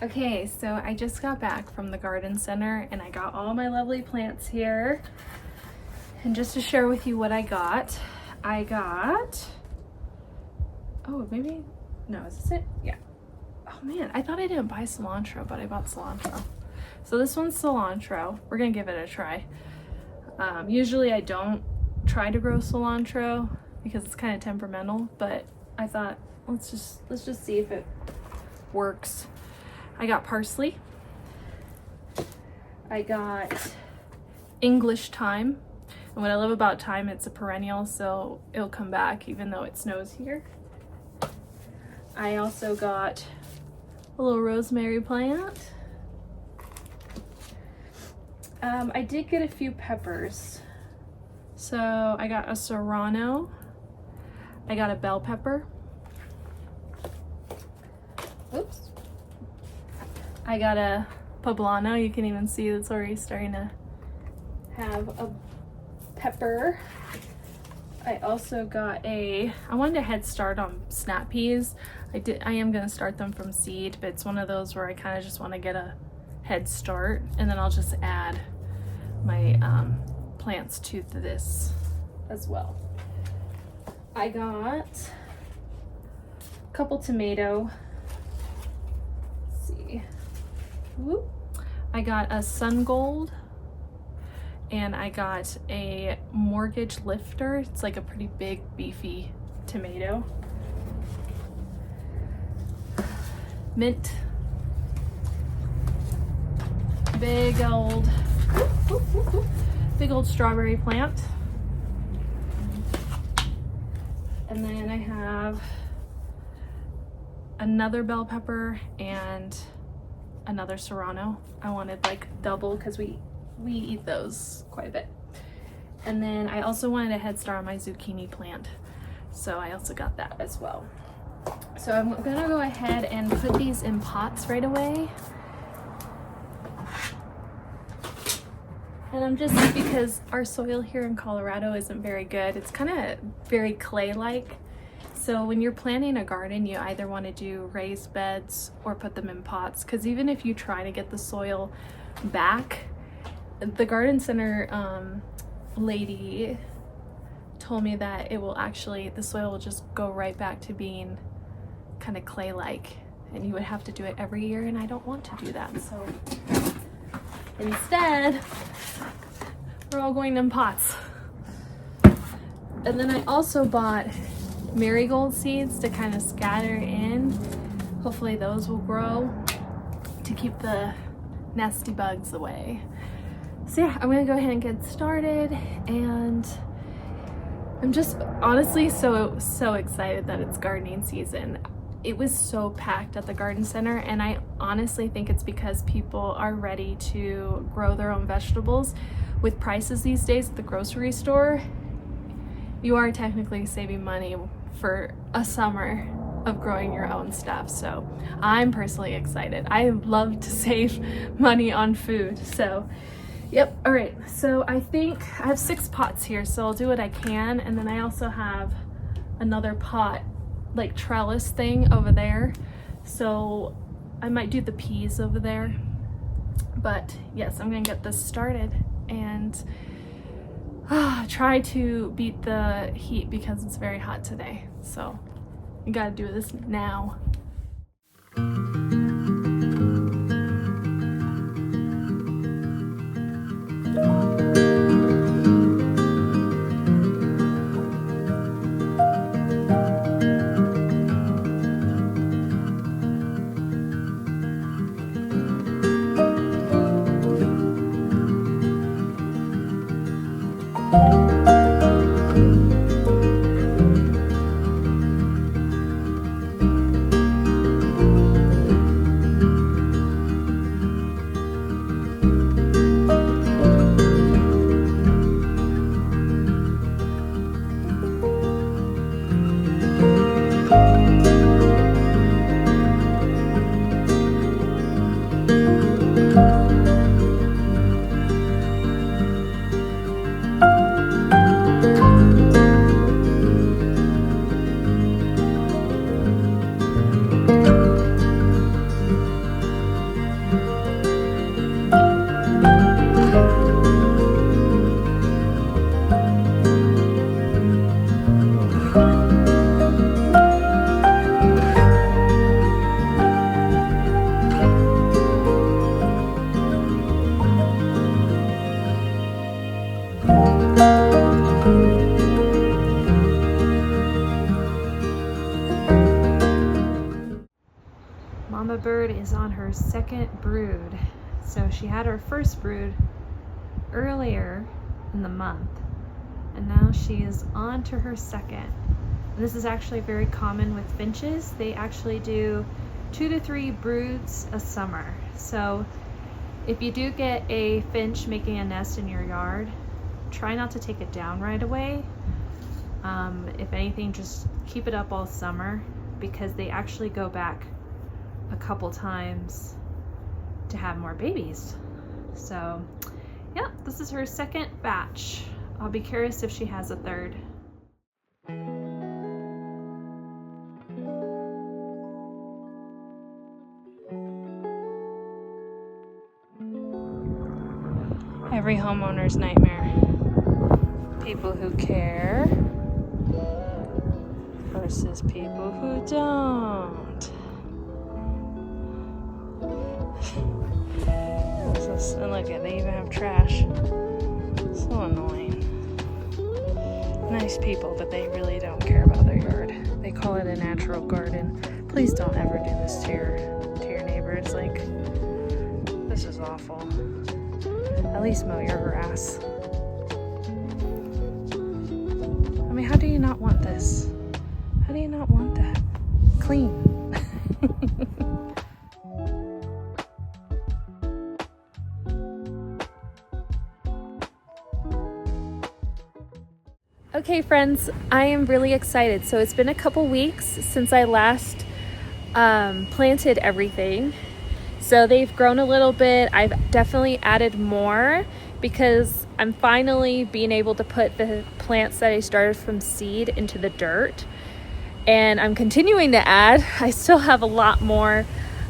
Okay, so I just got back from the garden center and I got all my lovely plants here. And just to share with you what I got, oh, maybe, no, is this it? Yeah. Oh man, I thought I didn't buy cilantro, but I bought cilantro. So this one's cilantro. We're gonna give it a try. Usually I don't try to grow cilantro because it's kind of temperamental, but I thought let's just see if it works. I got parsley. I got English thyme. And what I love about thyme, it's a perennial, so it'll come back even though it snows here. I also got a little rosemary plant. I did get a few peppers. So I got a serrano. I got a bell pepper. Oops. I got a poblano. You can even see it's already starting to have a pepper. I also got I wanted a head start on snap peas. I am gonna start them from seed, but it's one of those where I kind of just want to get a head start, and then I'll just add my plants to this as well. I got a couple tomato. Let's see. Whoop. I got a sun gold, and I got a mortgage lifter. It's like a pretty big beefy tomato. Mint. Big old strawberry plant. And then I have another bell pepper and another serrano. I wanted like double because we eat those quite a bit. And then I also wanted a head start on my zucchini plant, so I also got that as well. So I'm gonna go ahead and put these in pots right away. And because our soil here in Colorado isn't very good, it's kind of very clay-like. So when you're planting a garden, you either want to do raised beds or put them in pots, because even if you try to get the soil back, the garden center lady told me that the soil will just go right back to being kind of clay-like, and you would have to do it every year, and I don't want to do that. So instead, we're all going in pots. And then I also bought marigold seeds to kind of scatter in. Hopefully those will grow to keep the nasty bugs away. So yeah, I'm gonna go ahead and get started, and I'm just honestly so excited that it's gardening season. It was so packed at the garden center, and I honestly think it's because people are ready to grow their own vegetables. With prices these days at the grocery store, you are technically saving money for a summer of growing your own stuff. So I'm personally excited. I love to save money on food. So yep. All right, so I think I have 6 pots here, so I'll do what I can. And then I also have another pot, like trellis thing over there, so I might do the peas over there. But yes, I'm gonna get this started and try to beat the heat because it's very hot today. So you gotta do this now. bird is on her second brood. So she had her first brood earlier in the month, and now she is on to her second. And this is actually very common with finches. They actually do 2 to 3 broods a summer. So if you do get a finch making a nest in your yard, try not to take it down right away. If anything, just keep it up all summer, because they actually go back a couple times to have more babies. So yeah, this is her second batch. I'll be curious if she has a third. Every homeowner's nightmare. People who care versus people who don't. And look at, they even have trash. So annoying. Nice people, but they really don't care about their yard. They call it a natural garden. Please don't ever do this to your neighbors. Like, this is awful. At least mow your grass. I mean, how do you not want this? How do you not want that? Clean. Okay friends, I am really excited. So it's been a couple weeks since I last planted everything. So they've grown a little bit. I've definitely added more because I'm finally being able to put the plants that I started from seed into the dirt. And I'm continuing to add. I still have a lot more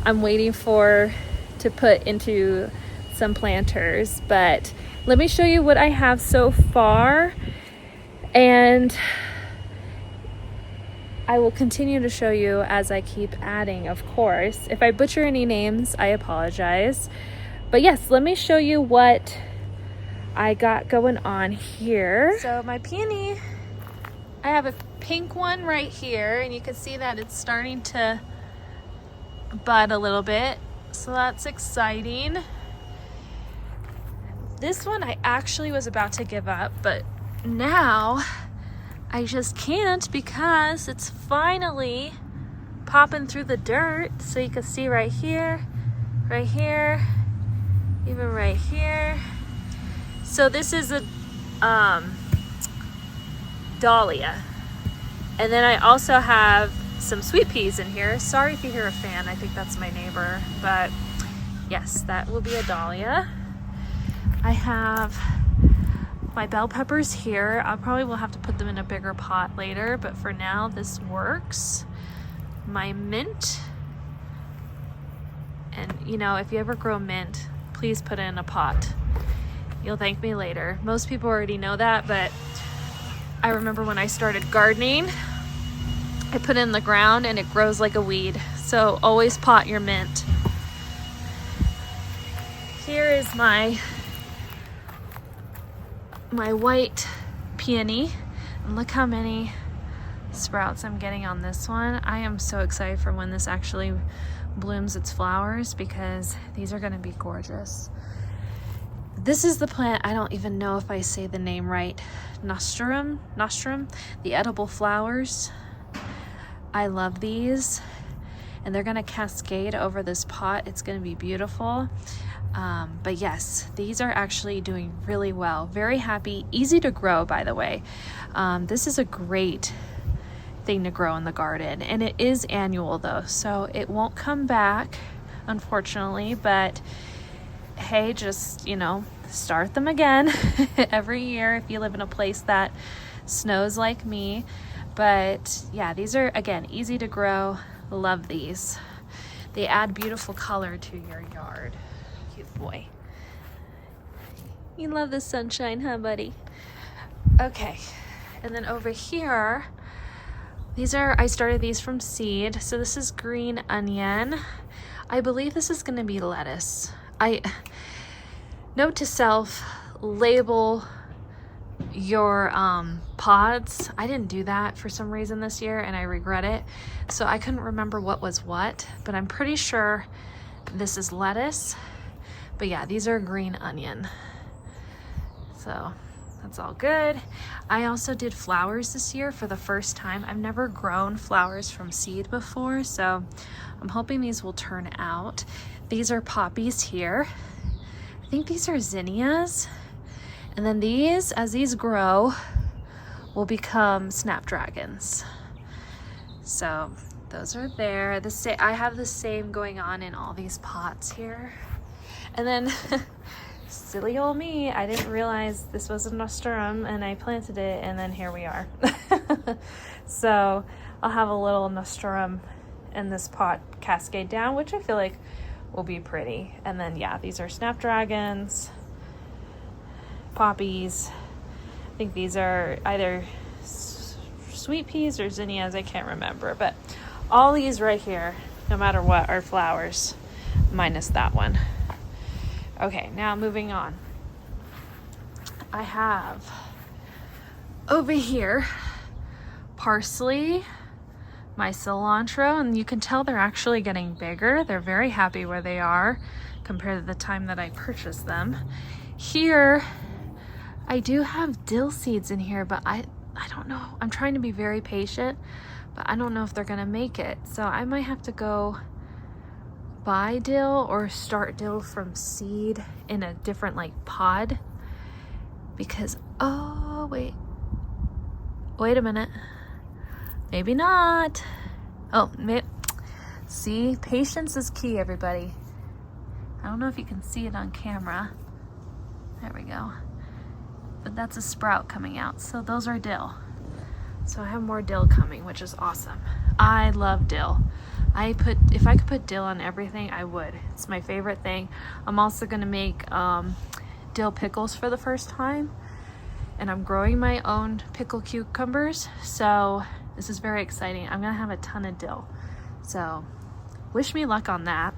I'm waiting for to put into some planters. But let me show you what I have so far. And I will continue to show you as I keep adding, of course. If I butcher any names, I apologize. But yes, let me show you what I got going on here. So my peony, I have a pink one right here, and you can see that it's starting to bud a little bit. So that's exciting. This one I actually was about to give up, but now I just can't because it's finally popping through the dirt. So you can see right here, even right here. So this is a dahlia. And then I also have some sweet peas in here. Sorry if you hear a fan, I think that's my neighbor. But yes, that will be a dahlia. I have my bell peppers here. I probably will have to put them in a bigger pot later, but for now this works. My mint, and you know, if you ever grow mint, please put it in a pot. You'll thank me later. Most people already know that, but I remember when I started gardening, I put it in the ground and it grows like a weed. So always pot your mint. Here is my white peony, and look how many sprouts I'm getting on this one. I am so excited for when this actually blooms its flowers, because these are going to be gorgeous. This is the plant, I don't even know if I say the name right, nostrum, the edible flowers. I love these, and they're going to cascade over this pot. It's going to be beautiful. But yes, these are actually doing really well. Very happy, easy to grow, by the way. This is a great thing to grow in the garden, and it is annual though, so it won't come back, unfortunately, but hey, just, you know, start them again every year if you live in a place that snows like me. But yeah, these are, again, easy to grow. Love these. They add beautiful color to your yard. Cute boy. You love the sunshine, huh, buddy? Okay, and then over here, I started these from seed. So this is green onion. I believe this is gonna be lettuce. Note to self, label your pods. I didn't do that for some reason this year and I regret it. So I couldn't remember what was what, but I'm pretty sure this is lettuce. But yeah, these are green onion. So that's all good. I also did flowers this year for the first time. I've never grown flowers from seed before, so I'm hoping these will turn out. These are poppies here. I think these are zinnias. And then these, as these grow, will become snapdragons. So those are there. I have the same going on in all these pots here. And then silly old me, I didn't realize this was a nasturtium and I planted it, and then here we are. So I'll have a little nasturtium in this pot cascade down, which I feel like will be pretty. And then yeah, these are snapdragons, poppies. I think these are either sweet peas or zinnias, I can't remember, but all these right here, no matter what, are flowers, minus that one. Okay, now moving on. I have over here parsley, my cilantro, and you can tell they're actually getting bigger. They're very happy where they are compared to the time that I purchased them. Here, I do have dill seeds in here, but I don't know. I'm trying to be very patient, but I don't know if they're gonna make it. So I might have to go buy dill or start dill from seed in a different like pod, because oh wait a minute, maybe not. Oh, see, patience is key, everybody. I don't know if you can see it on camera. There we go. But that's a sprout coming out, so those are dill. So I have more dill coming, which is awesome. I love dill. If I could put dill on everything, I would. It's my favorite thing. I'm also gonna make dill pickles for the first time, and I'm growing my own pickle cucumbers, so this is very exciting. I'm gonna have a ton of dill, so wish me luck on that.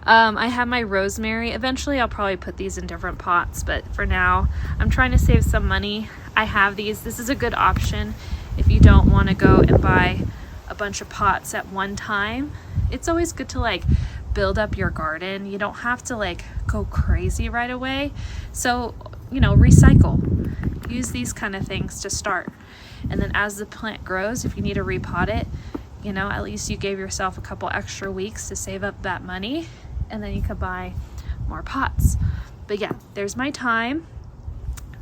I have my rosemary. Eventually I'll probably put these in different pots, but for now I'm trying to save some money. I have these. This is a good option if you don't want to go and buy a bunch of pots at one time. It's always good to like build up your garden. You don't have to like go crazy right away. So, you know, recycle. Use these kind of things to start. And then as the plant grows, if you need to repot it, you know, at least you gave yourself a couple extra weeks to save up that money, and then you could buy more pots. But yeah, there's my thyme,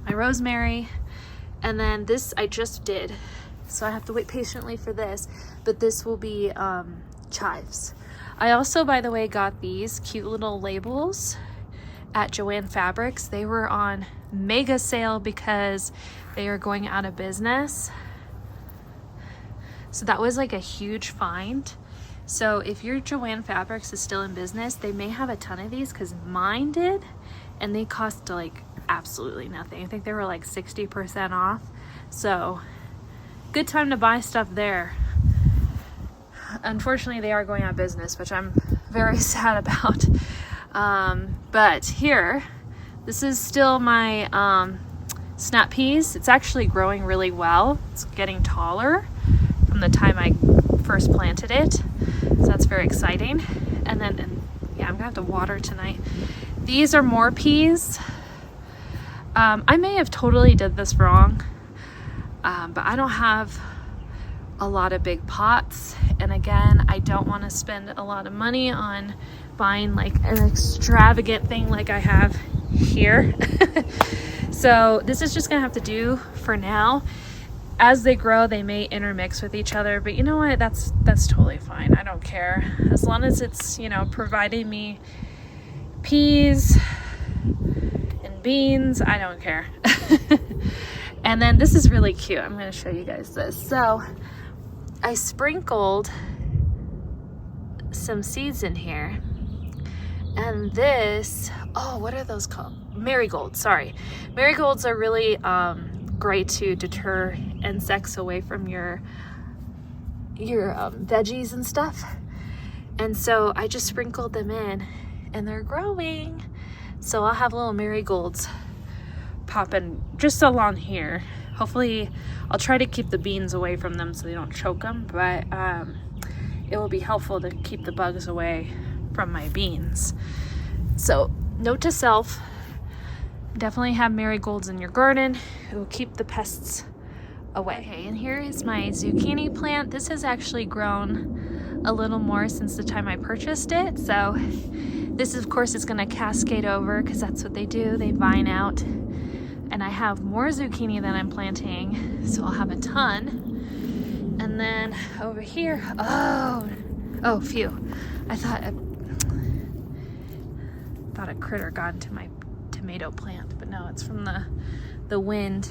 my rosemary, and then this I just did, so I have to wait patiently for this, but this will be chives. I also, by the way, got these cute little labels at Joann Fabrics. They were on mega sale because they are going out of business. So that was like a huge find. So if your Joann Fabrics is still in business, they may have a ton of these, because mine did, and they cost like absolutely nothing. I think they were like 60% off. So good time to buy stuff there. Unfortunately, they are going out of business, which I'm very sad about. But here, this is still my snap peas. It's actually growing really well. It's getting taller from the time I first planted it, so that's very exciting. And yeah, I'm gonna have to water tonight. These are more peas. I may have totally did this wrong, but I don't have a lot of big pots, and again, I don't want to spend a lot of money on buying like an extravagant thing like I have here. So this is just gonna have to do for now. As they grow, they may intermix with each other, but you know what? That's totally fine. I don't care. As long as it's, you know, providing me peas and beans, I don't care. And then this is really cute. I'm going to show you guys this. So I sprinkled some seeds in here. And this, oh, what are those called? Marigolds, sorry. Marigolds are really great to deter insects away from your veggies and stuff. And so I just sprinkled them in, and they're growing. So I'll have little marigolds popping just along here. Hopefully I'll try to keep the beans away from them so they don't choke them, but it will be helpful to keep the bugs away from my beans. So note to self, definitely have marigolds in your garden. It will keep the pests away. Okay, and here is my zucchini plant. This has actually grown a little more since the time I purchased it. So this, of course, is going to cascade over because that's what they do. They vine out. And I have more zucchini that I'm planting, so I'll have a ton. And then over here, oh, phew. I thought a critter got into my tomato plant, but no, it's from the wind.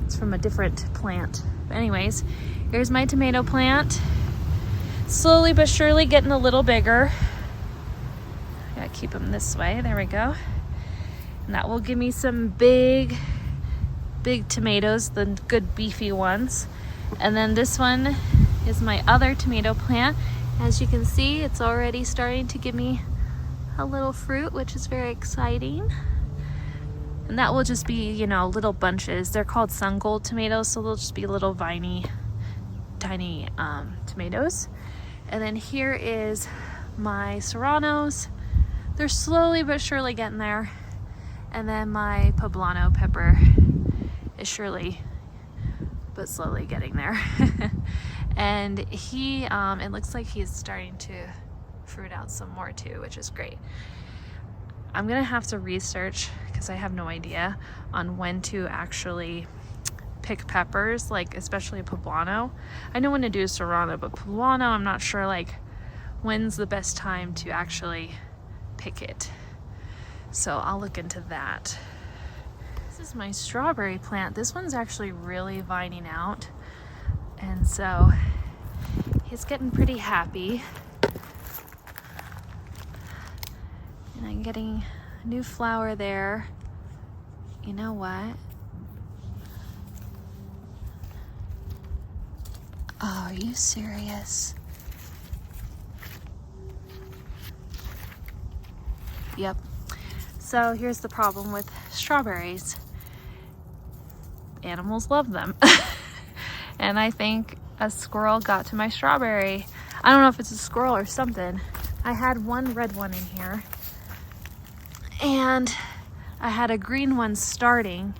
It's from a different plant. But anyways, here's my tomato plant. Slowly but surely getting a little bigger. Gotta keep them this way. There we go. And that will give me some big tomatoes, the good beefy ones. And then this one is my other tomato plant. As you can see, it's already starting to give me a little fruit, which is very exciting. And that will just be, you know, little bunches. They're called sun gold tomatoes, so they'll just be little viney, tiny tomatoes. And then here is my serranos. They're slowly but surely getting there. And then my poblano pepper is surely but slowly getting there. And he, it looks like he's starting to fruit out some more too, which is great. I'm gonna have to research, because I have no idea on when to actually pick peppers, like especially poblano. I know when to do serrano, but poblano, I'm not sure like when's the best time to actually pick it. So I'll look into that. This is my strawberry plant. This one's actually really vining out. And so he's getting pretty happy. And I'm getting a new flower there. You know what? Oh, are you serious? Yep. So here's the problem with strawberries. Animals love them. And I think a squirrel got to my strawberry. I don't know if it's a squirrel or something. I had one red one in here. And I had a green one starting,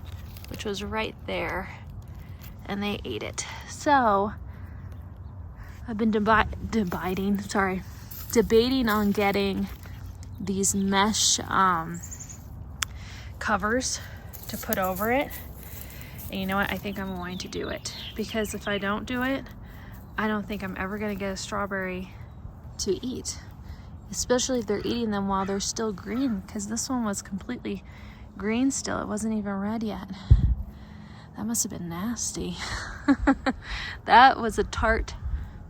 which was right there. And they ate it. So I've been debating on getting these mesh covers to put over it. And you know what? I think I'm going to do it, because if I don't do it, I don't think I'm ever going to get a strawberry to eat, especially if they're eating them while they're still green, because this one was completely green still. It wasn't even red yet. That must have been nasty. That was a tart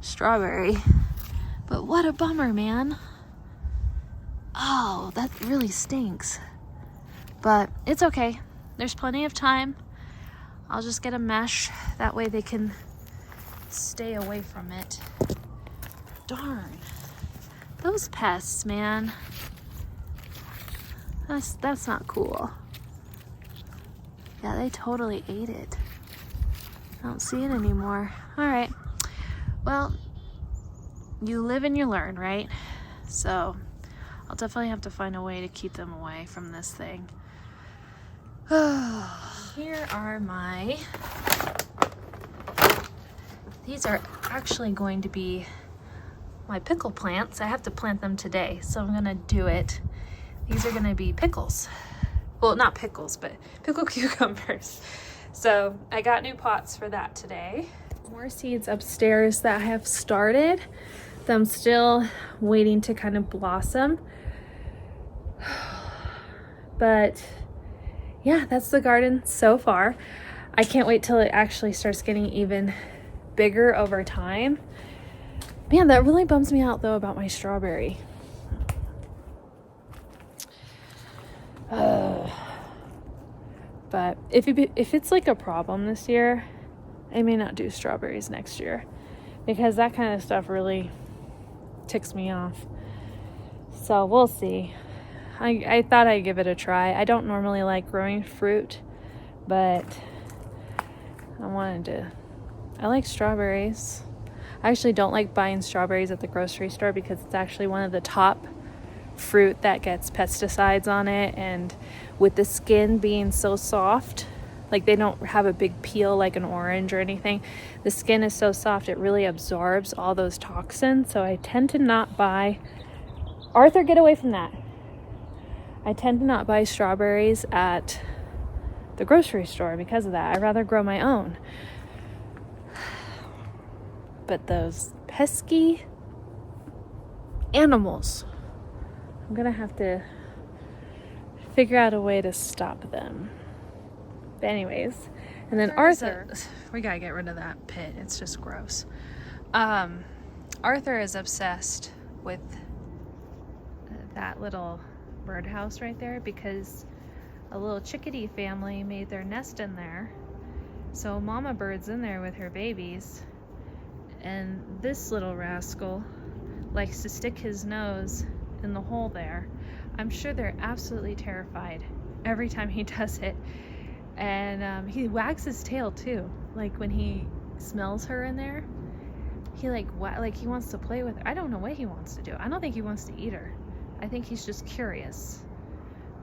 strawberry. But what a bummer, man. Oh, that really stinks. But it's okay. There's plenty of time. I'll just get a mesh. That way they can stay away from it. Darn. Those pests, man. That's not cool. Yeah, they totally ate it. I don't see it anymore. All right. Well, you live and you learn, right? So I'll definitely have to find a way to keep them away from this thing. Here are these are actually going to be my pickle plants. I have to plant them today, so I'm gonna do it. These are gonna be pickles. Well, not pickles, but pickle cucumbers. So I got new pots for that today. More seeds upstairs that I have started that I'm still waiting to kind of blossom. But yeah, that's the garden so far. I can't wait till it actually starts getting even bigger over time. Man, that really bums me out though about my strawberry. But if it's like a problem this year, I may not do strawberries next year, because that kind of stuff really ticks me off. So we'll see. I thought I'd give it a try. I don't normally like growing fruit but I like strawberries. I actually don't like buying strawberries at the grocery store because it's actually one of the top fruit that gets pesticides on it, and with the skin being so soft, like they don't have a big peel like an orange or anything, the skin is so soft it really absorbs all those toxins. So I tend to not buy, Arthur, get away from that. I tend to not buy strawberries at the grocery store because of that. I'd rather grow my own. But those pesky animals, I'm gonna have to figure out a way to stop them. But anyways, and then Arthur, we gotta get rid of that pit. It's just gross. Arthur is obsessed with that little birdhouse right there because a little chickadee family made their nest in there. So mama bird's in there with her babies, and this little rascal likes to stick his nose in the hole there. I'm sure they're absolutely terrified every time he does it. And he wags his tail too. Like when he smells her in there, he he wants to play with her. I don't know what he wants to do. I don't think he wants to eat her. I think he's just curious.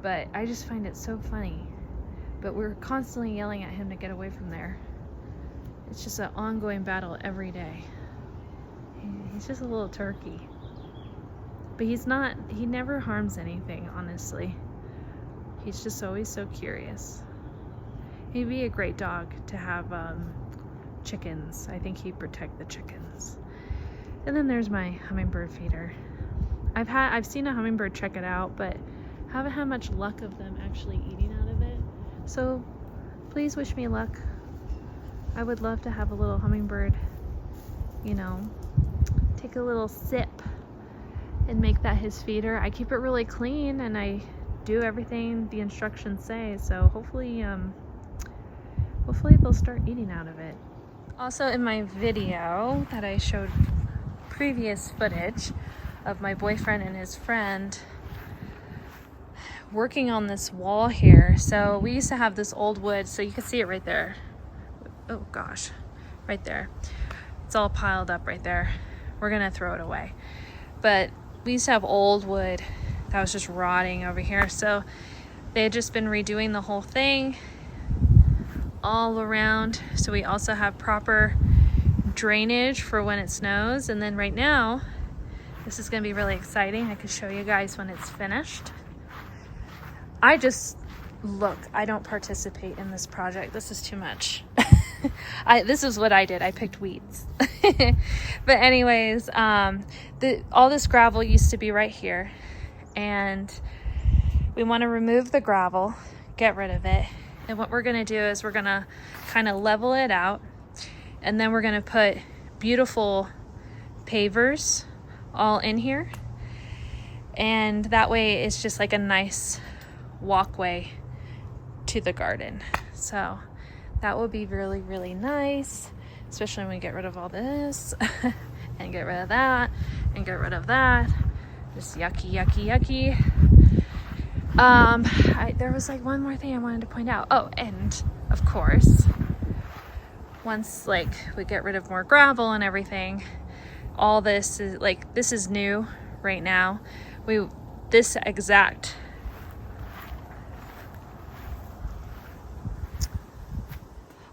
But I just find it so funny. But we're constantly yelling at him to get away from there. It's just an ongoing battle every day. He's just a little turkey. But he never harms anything, honestly. He's just always so curious. He'd be a great dog to have chickens. I think he'd protect the chickens. And then there's my hummingbird feeder. I've seen a hummingbird check it out, but haven't had much luck of them actually eating out of it. So please wish me luck. I would love to have a little hummingbird, take a little sip and make that his feeder. I keep it really clean and I do everything the instructions say. So hopefully they'll start eating out of it. Also in my video that I showed previous footage of my boyfriend and his friend working on this wall here. So we used to have this old wood, so you can see it right there. Oh gosh, right there. It's all piled up right there. We're gonna throw it away. But we used to have old wood that was just rotting over here. So they had just been redoing the whole thing all around. So we also have proper drainage for when it snows. And then right now, this is gonna be really exciting. I can show you guys when it's finished. I don't participate in this project. This is too much. This is what I did. I picked weeds. But anyways, all this gravel used to be right here. And we want to remove the gravel, get rid of it. And what we're going to do is we're going to kind of level it out. And then we're going to put beautiful pavers all in here. And that way it's just like a nice walkway to the garden. So that will be really, really nice, especially when we get rid of all this and get rid of that and get rid of that. Just yucky, yucky, yucky. There was like one more thing I wanted to point out. Oh, and of course, once we get rid of more gravel and everything, all this is this is new right now. This exact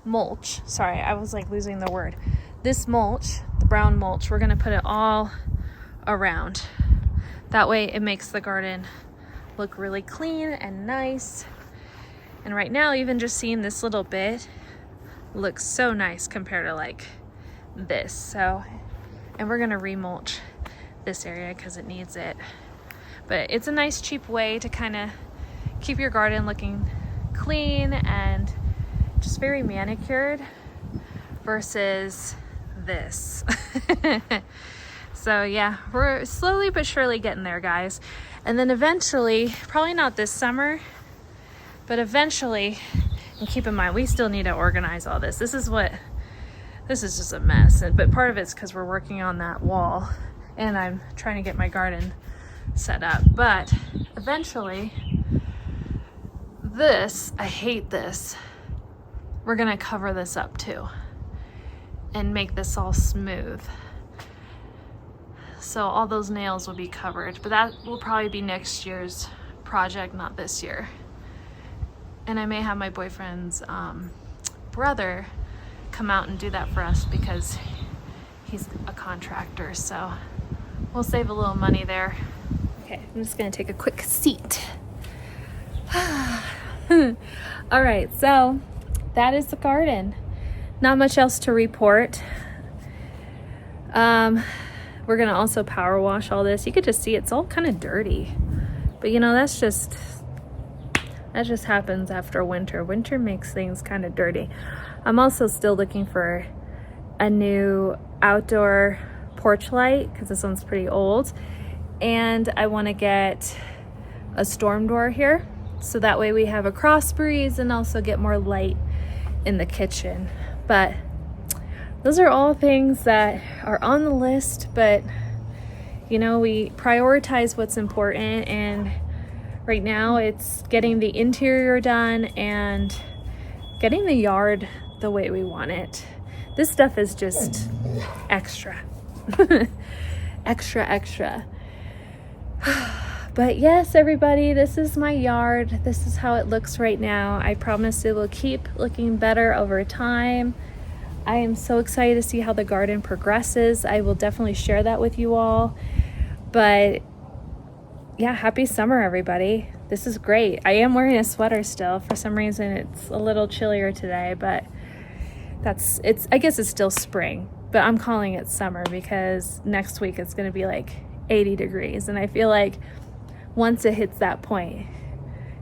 mulch, sorry, I was losing the word. This mulch, the brown mulch, we're gonna put it all around. That way it makes the garden look really clean and nice. And right now, even just seeing this little bit looks so nice compared to this. So, and we're gonna remulch this area because it needs it. But it's a nice cheap way to kind of keep your garden looking clean and just very manicured versus this. So yeah, we're slowly but surely getting there, guys. And then eventually, probably not this summer, but eventually, and keep in mind, we still need to organize all this. This is just a mess. But part of it's because we're working on that wall and I'm trying to get my garden set up. But eventually, I hate this. we're gonna cover this up too and make this all smooth. So all those nails will be covered, but that will probably be next year's project, not this year. And I may have my boyfriend's brother come out and do that for us because he's a contractor, so we'll save a little money there. Okay, I'm just gonna take a quick seat. All right, so that is the garden. Not much else to report. We're gonna also power wash all this. You could just see it's all kind of dirty, but you know, that just happens after winter. Winter makes things kind of dirty. I'm also still looking for a new outdoor porch light because this one's pretty old, and I want to get a storm door here so that way we have a cross breeze and also get more light in the kitchen. But those are all things that are on the list, but you know, we prioritize what's important, and right now it's getting the interior done and getting the yard the way we want it. This stuff is just extra. extra. But yes, everybody, this is my yard. This is how it looks right now. I promise it will keep looking better over time. I am so excited to see how the garden progresses. I will definitely share that with you all. But yeah, happy summer, everybody. This is great. I am wearing a sweater still. For some reason, it's a little chillier today, but I guess it's still spring, but I'm calling it summer because next week it's going to be like 80 degrees. And I feel like once it hits that point,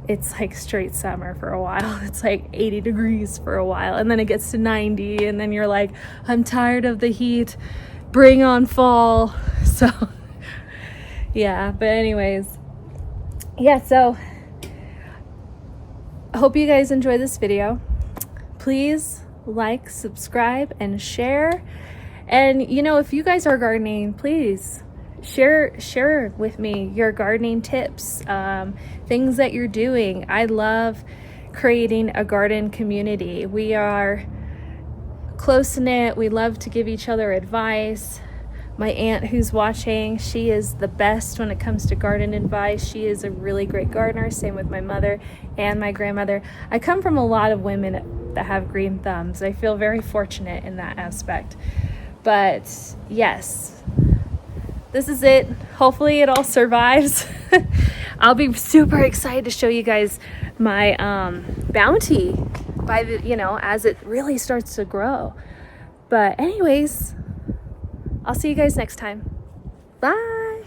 it's like straight summer for a while. It's like 80 degrees for a while, and then it gets to 90, and then you're like, I'm tired of the heat, bring on fall. So yeah, but anyways, yeah, so I hope you guys enjoy this video. Please like, subscribe, and share. And you know, if you guys are gardening, please share with me your gardening tips, things that you're doing. I love creating a garden community. We are close-knit. We love to give each other advice. My aunt who's watching, she is the best when it comes to garden advice. She is a really great gardener. Same with my mother and my grandmother. I come from a lot of women that have green thumbs. I feel very fortunate in that aspect. But yes, this is it. Hopefully it all survives. I'll be super excited to show you guys my bounty by the, you know, as it really starts to grow. But anyways, I'll see you guys next time. Bye.